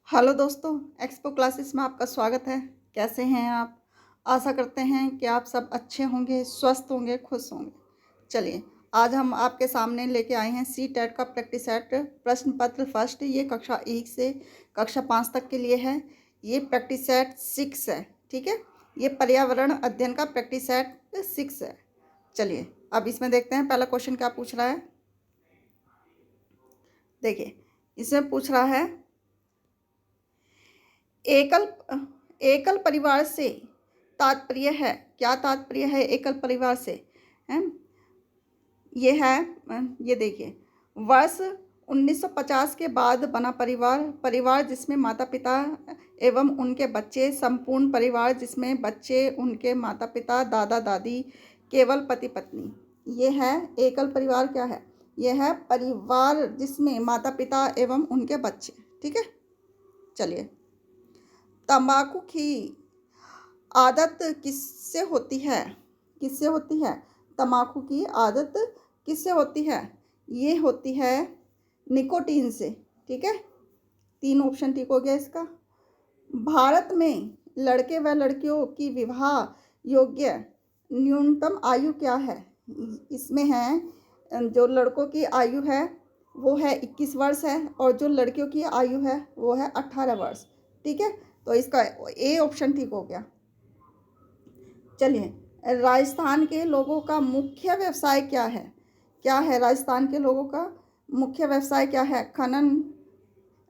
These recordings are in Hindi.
हेलो दोस्तों, एक्सपो क्लासेस में आपका स्वागत है। कैसे हैं आप? आशा करते हैं कि आप सब अच्छे होंगे, स्वस्थ होंगे, खुश होंगे। चलिए, आज हम आपके सामने लेके आए हैं सी टेट का प्रैक्टिस सेट प्रश्न पत्र फर्स्ट। ये कक्षा 1 से कक्षा 5 तक के लिए है। ये प्रैक्टिस सेट 6 है, ठीक है। ये पर्यावरण अध्ययन का प्रैक्टिस सेट 6 है। चलिए, अब इसमें देखते हैं पहला क्वेश्चन क्या पूछ रहा है। देखिए, इसमें पूछ रहा है एकल एकल परिवार से तात्पर्य है। क्या तात्पर्य है एकल परिवार से? है ये है, ये देखिए, वर्ष 1950 के बाद बना परिवार, परिवार जिसमें माता पिता एवं उनके बच्चे, संपूर्ण परिवार जिसमें बच्चे, उनके माता पिता, दादा दादी, केवल पति पत्नी। ये है एकल परिवार। क्या है? यह है परिवार जिसमें माता पिता एवं उनके बच्चे, ठीक है। चलिए, तंबाकू की आदत किससे होती है? किससे होती है? तंबाकू की आदत किससे होती है? ये होती है निकोटीन से, ठीक है। 3 ऑप्शन ठीक हो गया इसका। भारत में लड़के व लड़कियों की विवाह योग्य न्यूनतम आयु क्या है? इसमें है जो लड़कों की आयु है वो है 21 वर्ष है, और जो लड़कियों की आयु है वो है 18 वर्ष, ठीक है। तो इसका ए ऑप्शन ठीक हो गया। चलिए, राजस्थान के लोगों का मुख्य व्यवसाय क्या है? क्या है राजस्थान के लोगों का मुख्य व्यवसाय? क्या है? खनन,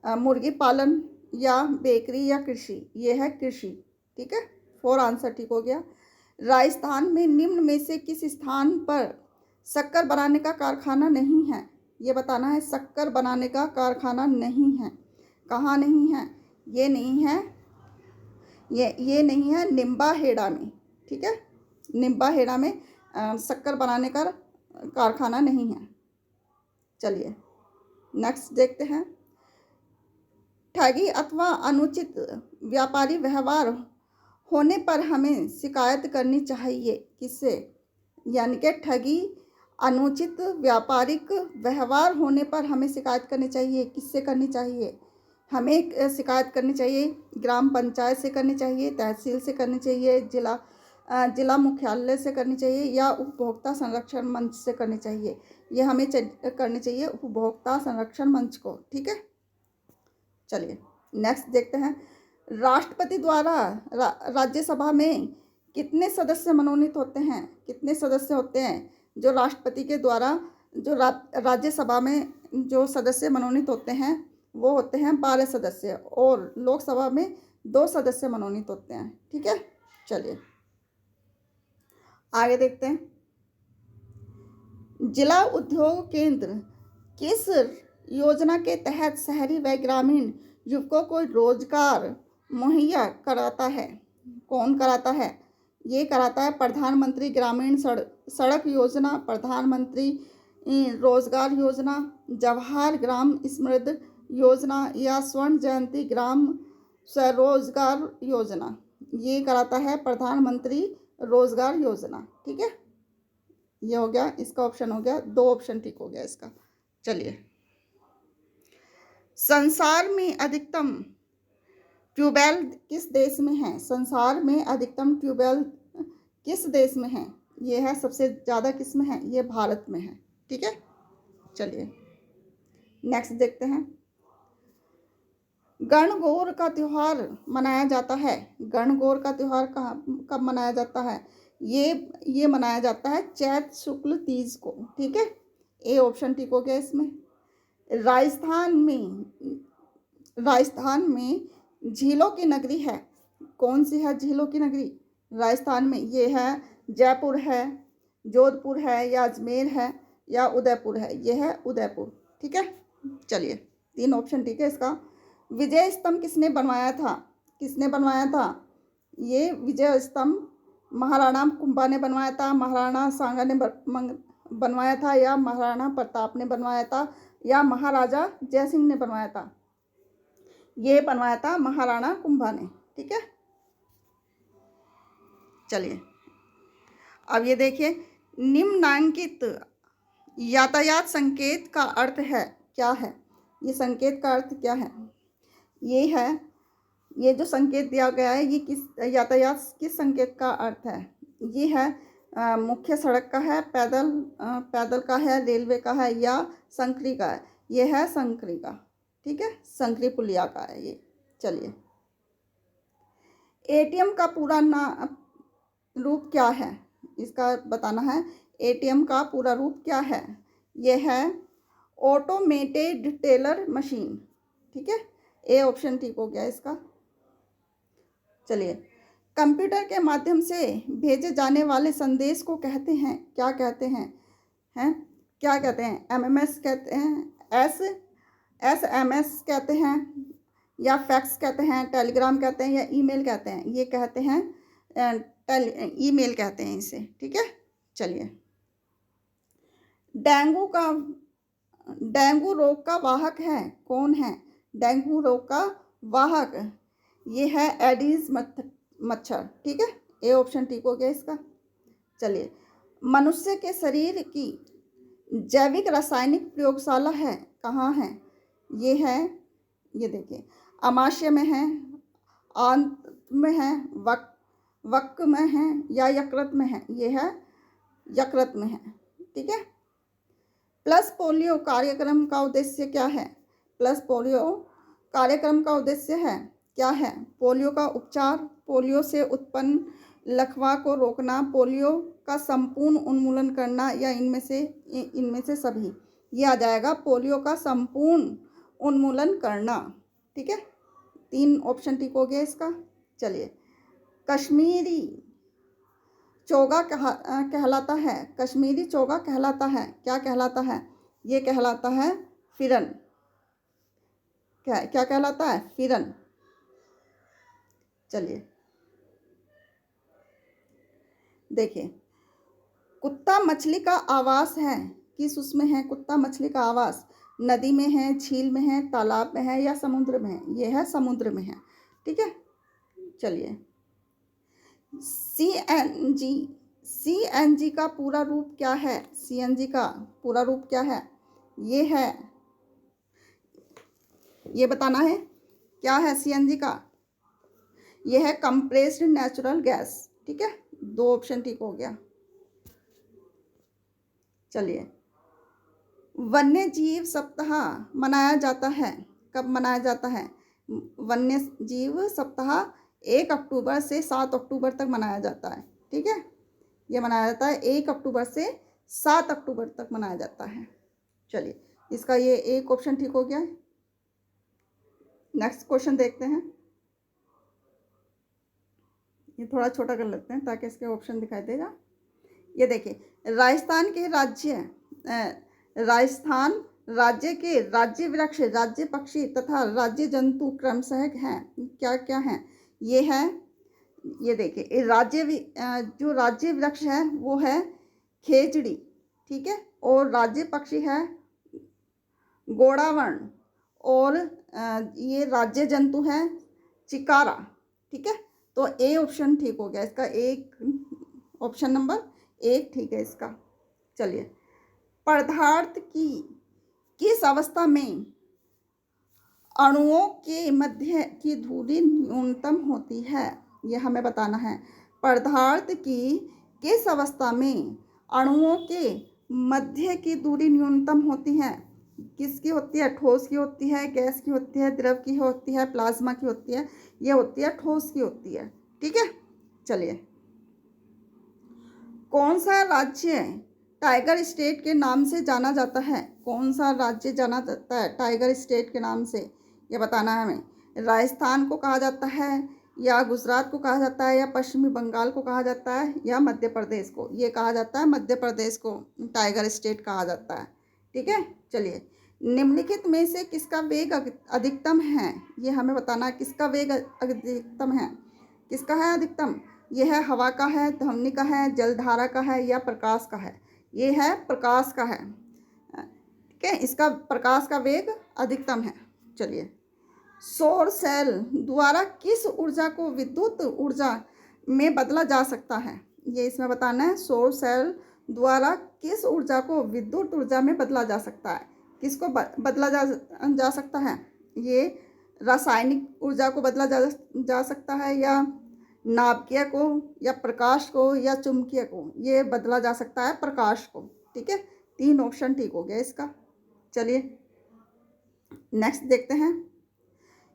मुर्गी पालन, या बेकरी, या कृषि? ये है कृषि, ठीक है। 4 आंसर ठीक हो गया। राजस्थान में निम्न में से किस स्थान पर शक्कर बनाने का कारखाना नहीं है? ये बताना है, शक्कर बनाने का कारखाना नहीं है। कहाँ नहीं है? ये नहीं है, ये नहीं है निम्बाहेड़ा में, ठीक है। निम्बाहेड़ा में शक्कर बनाने का कारखाना नहीं है। चलिए, नेक्स्ट देखते हैं। ठगी अथवा अनुचित व्यापारी व्यवहार होने पर हमें शिकायत करनी चाहिए किससे? यानी कि ठगी, अनुचित व्यापारिक व्यवहार होने पर हमें शिकायत करनी चाहिए। किससे करनी चाहिए? हमें शिकायत करनी चाहिए ग्राम पंचायत से करनी चाहिए, तहसील से करनी चाहिए, जिला मुख्यालय से करनी चाहिए, या उपभोक्ता संरक्षण मंच से करनी चाहिए। ये हमें करनी चाहिए उपभोक्ता संरक्षण मंच को, ठीक है। चलिए, नेक्स्ट देखते हैं। राष्ट्रपति द्वारा राज्यसभा में कितने सदस्य मनोनीत होते हैं? कितने सदस्य होते हैं जो राष्ट्रपति के द्वारा जो राज्यसभा में जो सदस्य मनोनीत होते हैं? वो होते हैं 12 सदस्य, और लोकसभा में 2 सदस्य मनोनीत होते हैं, ठीक है। चलिए, आगे देखते हैं। जिला उद्योग केंद्र किस योजना के तहत शहरी व ग्रामीण युवकों को रोजगार मुहैया कराता है? कौन कराता है? ये कराता है प्रधानमंत्री ग्रामीण सड़क योजना, प्रधानमंत्री रोजगार योजना, जवाहर ग्राम समृद्धि योजना, या स्वर्ण जयंती ग्राम स्वरोजगार योजना। ये कराता है प्रधानमंत्री रोजगार योजना, ठीक है। ये हो गया, इसका ऑप्शन हो गया, 2 ऑप्शन ठीक हो गया इसका। चलिए, संसार में अधिकतम ट्यूबवेल किस देश में है? संसार में अधिकतम ट्यूबवेल किस देश में है? ये है सबसे ज़्यादा किस में है? ये भारत में है, ठीक है। चलिए, नेक्स्ट देखते हैं। गणगौर का त्यौहार मनाया जाता है। गणगौर का त्यौहार कब मनाया जाता है? ये मनाया जाता है चैत शुक्ल तीज को, ठीक है। ए ऑप्शन ठीक हो गया इसमें। राजस्थान में झीलों की नगरी है। कौन सी है झीलों की नगरी राजस्थान में? ये है जयपुर है, जोधपुर है, या अजमेर है, या उदयपुर है। ये है उदयपुर, ठीक है। चलिए, 3 ऑप्शन ठीक है इसका। विजय स्तंभ किसने बनवाया था? किसने बनवाया था? ये विजय स्तंभ महाराणा कुंभा ने बनवाया था, महाराणा सांगा ने बनवाया था, या महाराणा प्रताप ने बनवाया था, या महाराजा जयसिंह ने बनवाया था? ये बनवाया था महाराणा कुंभा ने, ठीक है। चलिए, अब ये देखिए, निम्नांकित यातायात संकेत का अर्थ है क्या है? ये संकेत का अर्थ क्या है? ये है, ये जो संकेत दिया गया है ये किस यातायात किस संकेत का अर्थ है? ये है मुख्य सड़क का है, पैदल का है, रेलवे का है या संकरी का है? ये है संकरी का, ठीक है, संकरी पुलिया का है ये। चलिए, एटीएम का पूरा रूप क्या है? इसका बताना है। एटीएम का पूरा रूप क्या है? ये है ऑटोमेटेड टेलर मशीन, ठीक है, ए ऑप्शन ठीक हो गया इसका। चलिए, कंप्यूटर के माध्यम से भेजे जाने वाले संदेश को कहते हैं, क्या कहते हैं? क्या कहते हैं? एमएमएस कहते हैं, एसएमएस कहते हैं या फैक्स कहते हैं, टेलीग्राम कहते हैं या ईमेल कहते हैं? ये कहते हैं ईमेल कहते हैं इसे, ठीक है। चलिए, डेंगू रोग का वाहक है, कौन है डेंगू रोग का वाहक? ये है एडीज मच्छर, ठीक है, ए ऑप्शन ठीक हो गया इसका। चलिए, मनुष्य के शरीर की जैविक रासायनिक प्रयोगशाला है, कहाँ है? ये है, ये देखिए, अमाशय में है, आंत में है, वक में है या यकृत में है? ये है यकृत में है, ठीक है। प्लस पोलियो कार्यक्रम का उद्देश्य क्या है? प्लस पोलियो कार्यक्रम का उद्देश्य है क्या है? पोलियो का उपचार, पोलियो से उत्पन्न लकवा को रोकना, पोलियो का संपूर्ण उन्मूलन करना या इनमें से सभी? ये आ जाएगा पोलियो का संपूर्ण उन्मूलन करना, ठीक है। 3 ऑप्शन ठीक हो गया इसका। चलिए, कश्मीरी चोगा कहलाता है, कश्मीरी चोगा कहलाता है, क्या कहलाता है? ये कहलाता है फिरन, क्या कहलाता है? फिरन। चलिए, देखिए, कुत्ता मछली का आवास है, किस उसमें है कुत्ता मछली का आवास? नदी में है, झील में है, तालाब में है या समुद्र में है? ये है समुद्र में है, ठीक है। चलिए, सीएनजी का पूरा रूप क्या है? सीएनजी का पूरा रूप क्या है? ये है, ये बताना है क्या है सीएनजी का? ये है कंप्रेस्ड नेचुरल गैस, ठीक है, 2 ऑप्शन ठीक हो गया। चलिए, वन्य जीव सप्ताह मनाया जाता है, कब मनाया जाता है? वन्य जीव सप्ताह 1 अक्टूबर से 7 अक्टूबर तक मनाया जाता है, ठीक है। ये मनाया जाता है 1 अक्टूबर से 7 अक्टूबर तक मनाया जाता है। चलिए, इसका ये एक ऑप्शन ठीक हो गया है। नेक्स्ट क्वेश्चन देखते हैं। ये थोड़ा छोटा कर लेते हैं ताकि इसके ऑप्शन दिखाई देगा। ये देखिए, राजस्थान राज्य के राज्य वृक्ष, राज्य पक्षी तथा राज्य जंतु क्रमशः हैं, क्या क्या हैं? ये है, ये देखिए, जो राज्य वृक्ष है वो है खेजड़ी, ठीक है, और राज्य पक्षी है गोड़ावर्ण, और ये राज्य जंतु है चिकारा, ठीक है। तो ए ऑप्शन ठीक हो गया इसका, एक ऑप्शन नंबर 1 ठीक है इसका। चलिए, पदार्थ की किस अवस्था में अणुओं के मध्य की दूरी न्यूनतम होती है? यह हमें बताना है। पदार्थ की किस अवस्था में अणुओं के मध्य की दूरी न्यूनतम होती है? किसकी होती है? ठोस की होती है, गैस की होती है, द्रव की होती है, प्लाज्मा की होती है? ये होती है ठोस की होती है, ठीक है। चलिए, कौन सा राज्य टाइगर स्टेट के नाम से जाना जाता है? कौन सा राज्य जाना जाता है टाइगर स्टेट के नाम से? ये बताना है हमें। राजस्थान को कहा जाता है या गुजरात को कहा जाता है या पश्चिमी बंगाल को कहा जाता है या मध्य प्रदेश को? ये कहा जाता है मध्य प्रदेश को टाइगर स्टेट कहा जाता है, ठीक है। चलिए, निम्नलिखित में से किसका वेग अधिकतम है? ये हमें बताना है, किसका वेग अधिकतम है? किसका है अधिकतम? ये है हवा का है, ध्वनि का है, जलधारा का है या प्रकाश का है? ये है प्रकाश का है, ठीक है, इसका प्रकाश का वेग अधिकतम है। चलिए, सौर सेल द्वारा किस ऊर्जा को विद्युत ऊर्जा में बदला जा सकता है? ये इसमें बताना है, सौर सेल द्वारा किस ऊर्जा को विद्युत ऊर्जा में बदला जा सकता है? किसको बदला जा सकता है? ये रासायनिक ऊर्जा को बदला जा सकता है, या नाभिकीय को, या प्रकाश को, या चुंबकीय को। ये बदला जा सकता है प्रकाश को। ठीक है, 3 ऑप्शन ठीक हो गया इसका। चलिए नेक्स्ट देखते हैं।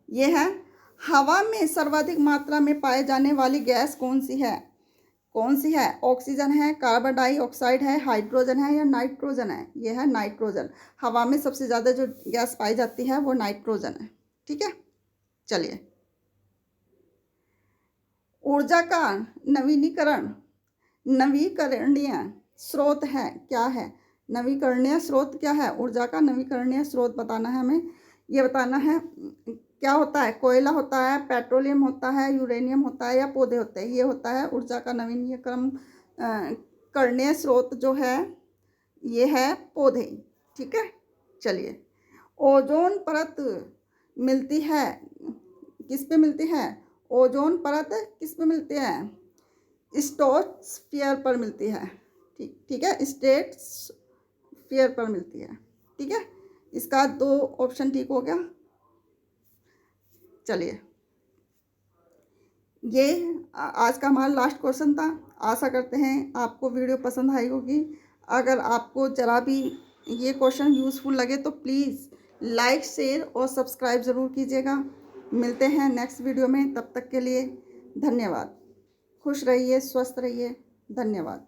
ये है, हवा में सर्वाधिक मात्रा में पाए जाने वाली गैस कौन सी है? कौन सी है? ऑक्सीजन है, कार्बन डाइऑक्साइड है, हाइड्रोजन है, या नाइट्रोजन है? ये है नाइट्रोजन। हवा में सबसे ज़्यादा जो गैस पाई जाती है वो नाइट्रोजन है। ठीक है, चलिए। ऊर्जा का नवीकरणीय स्रोत है, क्या है? नवीकरणीय स्रोत क्या है? ऊर्जा का नवीकरणीय स्रोत बताना है हमें। ये बताना है क्या होता है। कोयला होता है, पेट्रोलियम होता है, यूरेनियम होता है, या पौधे होते हैं। ये होता है ऊर्जा का नवीनीकरण करणीय स्रोत जो है, ये है पौधे। ठीक है, चलिए। ओजोन परत मिलती है, किस पे मिलती है? ओजोन परत किस पे मिलती है? स्ट्रेटोस्फीयर पर मिलती है। ठीक है, स्ट्रेटोस्फीयर पर मिलती है। ठीक है, इसका 2 ऑप्शन ठीक हो गया। चलिए, ये आज का हमारा लास्ट क्वेश्चन था। आशा करते हैं आपको वीडियो पसंद आई होगी। अगर आपको जरा भी ये क्वेश्चन यूज़फुल लगे तो प्लीज़ लाइक, शेयर और सब्सक्राइब ज़रूर कीजिएगा। मिलते हैं नेक्स्ट वीडियो में, तब तक के लिए धन्यवाद। खुश रहिए, स्वस्थ रहिए। धन्यवाद।